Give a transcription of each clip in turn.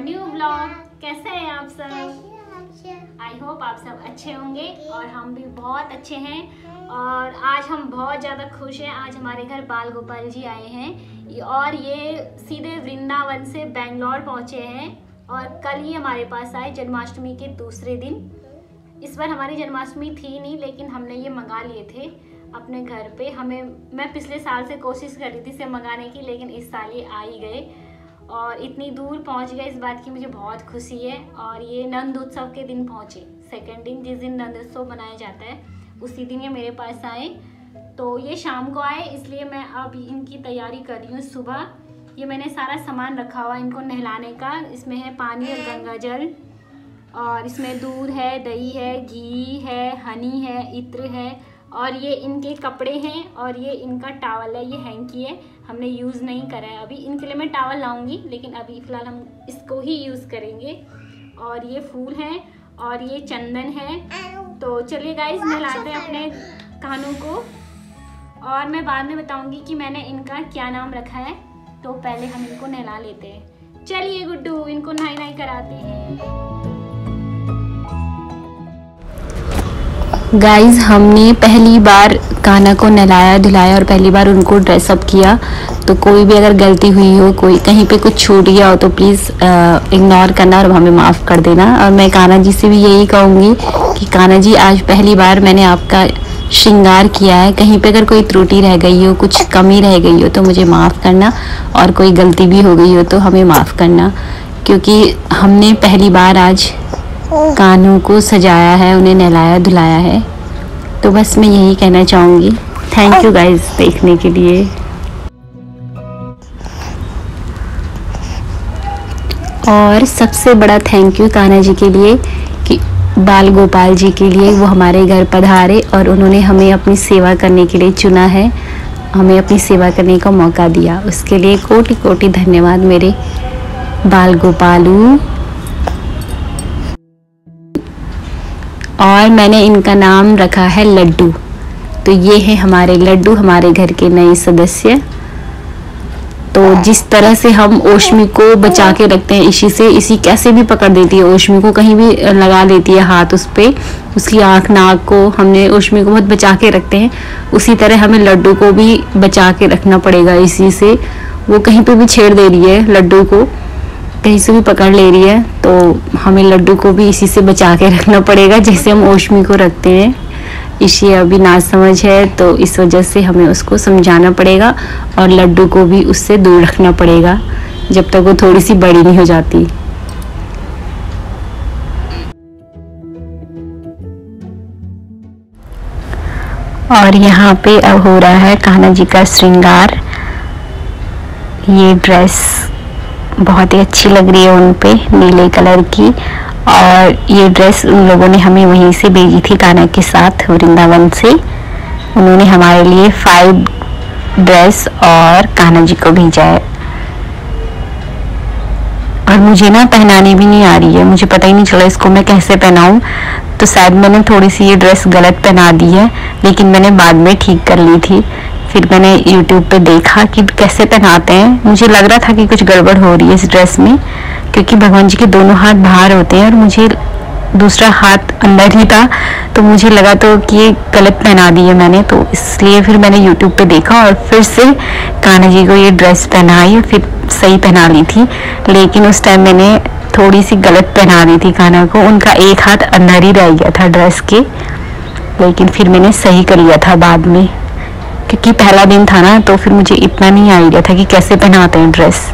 New blog. कैसे हैं आप सब? आई होप आप सब अच्छे होंगे और हम भी बहुत अच्छे हैं। और आज हम बहुत ज़्यादा खुश हैं। आज हमारे घर बाल गोपाल जी आए हैं और ये सीधे वृंदावन से बेंगलोर पहुँचे हैं और कल ही हमारे पास आए जन्माष्टमी के दूसरे दिन। इस बार हमारी जन्माष्टमी थी नहीं, लेकिन हमने ये मंगा लिए थे अपने घर पे। मैं पिछले साल से कोशिश कर रही थी इसे मंगाने की, लेकिन इस साल ये आ ही गए और इतनी दूर पहुंच गए। इस बात की मुझे बहुत खुशी है। और ये नंद उत्सव के दिन पहुंचे, सेकंड दिन, जिस दिन नंद उत्सव मनाया जाता है उसी दिन ये मेरे पास आए। तो ये शाम को आए, इसलिए मैं अब इनकी तैयारी कर रही हूँ। सुबह ये मैंने सारा सामान रखा हुआ इनको नहलाने का। इसमें है पानी और गंगा जल, और इसमें दूध है, दही है, घी है, हनी है, इत्र है, और ये इनके कपड़े हैं और ये इनका टावल है। ये हैंकी है, हमने यूज़ नहीं करा है अभी। इनके लिए मैं टावल लाऊंगी, लेकिन अभी फ़िलहाल हम इसको ही यूज़ करेंगे। और ये फूल हैं और ये चंदन है। तो चलिए गाइस, नहलाते हैं अपने कानों को और मैं बाद में बताऊंगी कि मैंने इनका क्या नाम रखा है। तो पहले हम इनको नहला लेते हैं। चलिए गुड्डू, इनको नहाई कराते हैं। गाइज़, हमने पहली बार कान्हा को नहलाया धुलाया और पहली बार उनको ड्रेसअप किया। तो कोई भी अगर गलती हुई हो, कोई कहीं पे कुछ छूट गया हो, तो प्लीज़ इग्नोर करना और हमें माफ़ कर देना। और मैं कान्हा जी से भी यही कहूँगी कि कान्हा जी, आज पहली बार मैंने आपका श्रृंगार किया है। कहीं पे अगर कोई त्रुटि रह गई हो, कुछ कमी रह गई हो, तो मुझे माफ़ करना। और कोई गलती भी हो गई हो तो हमें माफ़ करना, क्योंकि हमने पहली बार आज कान्हों को सजाया है, उन्हें नहलाया धुलाया है। तो बस मैं यही कहना चाहूँगी। थैंक यू गाइस देखने के लिए। और सबसे बड़ा थैंक यू कान्हा जी के लिए कि बाल गोपाल जी के लिए वो हमारे घर पधारे और उन्होंने हमें अपनी सेवा करने के लिए चुना है, हमें अपनी सेवा करने का मौका दिया। उसके लिए कोटि कोटि धन्यवाद मेरे बाल गोपालू। और मैंने इनका नाम रखा है लड्डू। तो ये है हमारे लड्डू, हमारे घर के नए सदस्य। तो जिस तरह से हम ओशमी को बचा के रखते हैं, इसी कैसे भी पकड़ देती है ओशमी को, कहीं भी लगा देती है हाथ उस पर, उसकी आँख नाक को हमने ओशमी को बहुत बचा के रखते हैं। उसी तरह हमें लड्डू को भी बचा के रखना पड़ेगा। इसी से वो कहीं पे भी छेड़ दे रही है, लड्डू को कहीं से भी पकड़ ले रही है, तो हमें लड्डू को भी इसी से बचा के रखना पड़ेगा, जैसे हम ओशमी को रखते हैं। इसी अभी ना समझ है, तो इस वजह से हमें उसको समझाना पड़ेगा और लड्डू को भी उससे दूर रखना पड़ेगा जब तक वो थोड़ी सी बड़ी नहीं हो जाती। और यहाँ पे अब हो रहा है कान्हा जी का श्रृंगार। ये ड्रेस बहुत ही अच्छी लग रही है उन पे, नीले कलर की। और ये ड्रेस उन लोगों ने हमें वहीं से भेजी थी कान्हा के साथ, वृंदावन से। उन्होंने हमारे लिए 5 ड्रेस और कान्हा जी को भेजा है। और मुझे ना पहनानी भी नहीं आ रही है, मुझे पता ही नहीं चला इसको मैं कैसे पहनाऊं। तो शायद मैंने थोड़ी सी ये ड्रेस गलत पहना दी है, लेकिन मैंने बाद में ठीक कर ली थी। फिर मैंने YouTube पे देखा कि कैसे पहनाते हैं। मुझे लग रहा था कि कुछ गड़बड़ हो रही है इस ड्रेस में, क्योंकि भगवान जी के दोनों हाथ बाहर होते हैं और मुझे दूसरा हाथ अंदर ही था। तो मुझे लगा तो कि ये गलत पहना दी है मैंने, तो इसलिए फिर मैंने YouTube पे देखा और फिर से कान्हा जी को ये ड्रेस पहनाई और फिर सही पहना ली थी। लेकिन उस टाइम मैंने थोड़ी सी गलत पहना दी थी कान्हा को, उनका एक हाथ अंदर ही रह गया था ड्रेस के। लेकिन फिर मैंने सही कर लिया था बाद में, क्योंकि पहला दिन था ना, तो फिर मुझे इतना नहीं आइडिया था कि कैसे पहनाते हैं ड्रेस।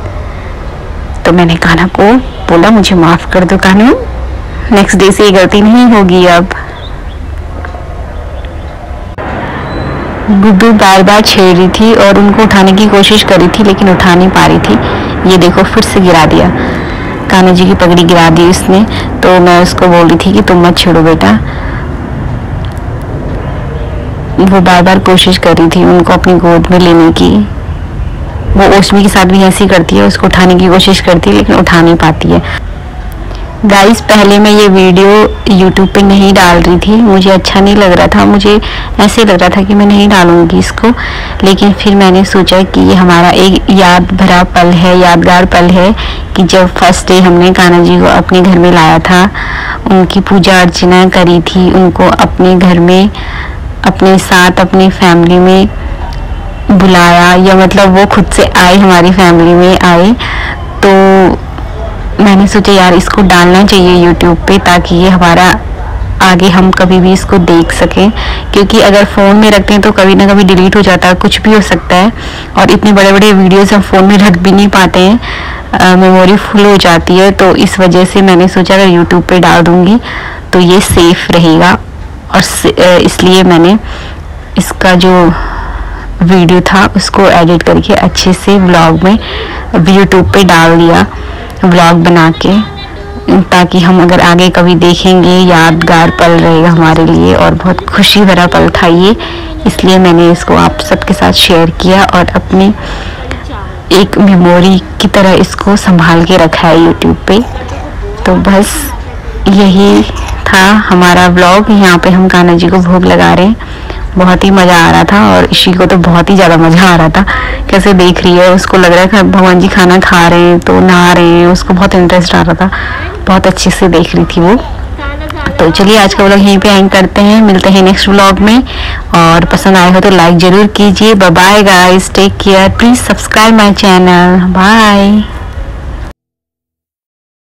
तो मैंने कान्हा को बोला मुझे माफ़ कर दो कान्हा, नेक्स्ट डे से ये गलती नहीं होगी अब। गुड्डू बार बार छेड़ रही थी और उनको उठाने की कोशिश कर रही थी, लेकिन उठा नहीं पा रही थी। ये देखो फिर से गिरा दिया, कान्हा जी की पगड़ी गिरा दी उसने। तो मैं उसको बोल रही थी कि तुम मत छेड़ो बेटा। वो बार बार कोशिश कर रही थी उनको अपनी गोद में लेने की। वो ओशमी के साथ भी ऐसी करती है, उसको उठाने की कोशिश करती है लेकिन उठा नहीं पाती है। गाइस पहले मैं ये वीडियो यूट्यूब पे नहीं डाल रही थी, मुझे अच्छा नहीं लग रहा था, मुझे ऐसे लग रहा था कि मैं नहीं डालूंगी इसको। लेकिन फिर मैंने सोचा कि ये हमारा एक याद भरा पल है, यादगार पल है कि जब फर्स्ट डे हमने कान्हा जी को अपने घर में लाया था, उनकी पूजा अर्चना करी थी, उनको अपने घर में अपने साथ अपनी फैमिली में बुलाया, या मतलब वो खुद से आए, हमारी फैमिली में आए। तो मैंने सोचा यार इसको डालना चाहिए यूट्यूब पे, ताकि ये हमारा आगे हम कभी भी इसको देख सकें, क्योंकि अगर फ़ोन में रखते हैं तो कभी ना कभी डिलीट हो जाता है, कुछ भी हो सकता है। और इतने बड़े बड़े वीडियोस हम फ़ोन में रख भी नहीं पाते हैं, मेमोरी फुल हो जाती है। तो इस वजह से मैंने सोचा अगर यूट्यूब पे डाल दूँगी तो ये सेफ़ रहेगा, और इसलिए मैंने इसका जो वीडियो था उसको एडिट करके अच्छे से व्लॉग में यूट्यूब पे डाल दिया, व्लॉग बना के, ताकि हम अगर आगे कभी देखेंगे यादगार पल रहेगा हमारे लिए, और बहुत खुशी भरा पल था ये, इसलिए मैंने इसको आप सबके साथ शेयर किया और अपनी एक मेमोरी की तरह इसको संभाल के रखा है यूट्यूब पे। तो बस यही था हमारा व्लॉग। यहाँ पे हम कान्हा जी को भोग लगा रहे हैं, बहुत ही मज़ा आ रहा था, और इसी को तो बहुत ही ज़्यादा मज़ा आ रहा था, कैसे देख रही है, उसको लग रहा है कि भगवान जी खाना खा रहे हैं तो नहा रहे हैं, उसको बहुत इंटरेस्ट आ रहा था, बहुत अच्छे से देख रही थी वो। तो चलिए आज का व्लॉग यहीं पे एंड करते हैं, मिलते हैं नेक्स्ट व्लॉग में, और पसंद आए हो तो लाइक ज़रूर कीजिए। Bye bye guys, take care, please subscribe my channel, bye.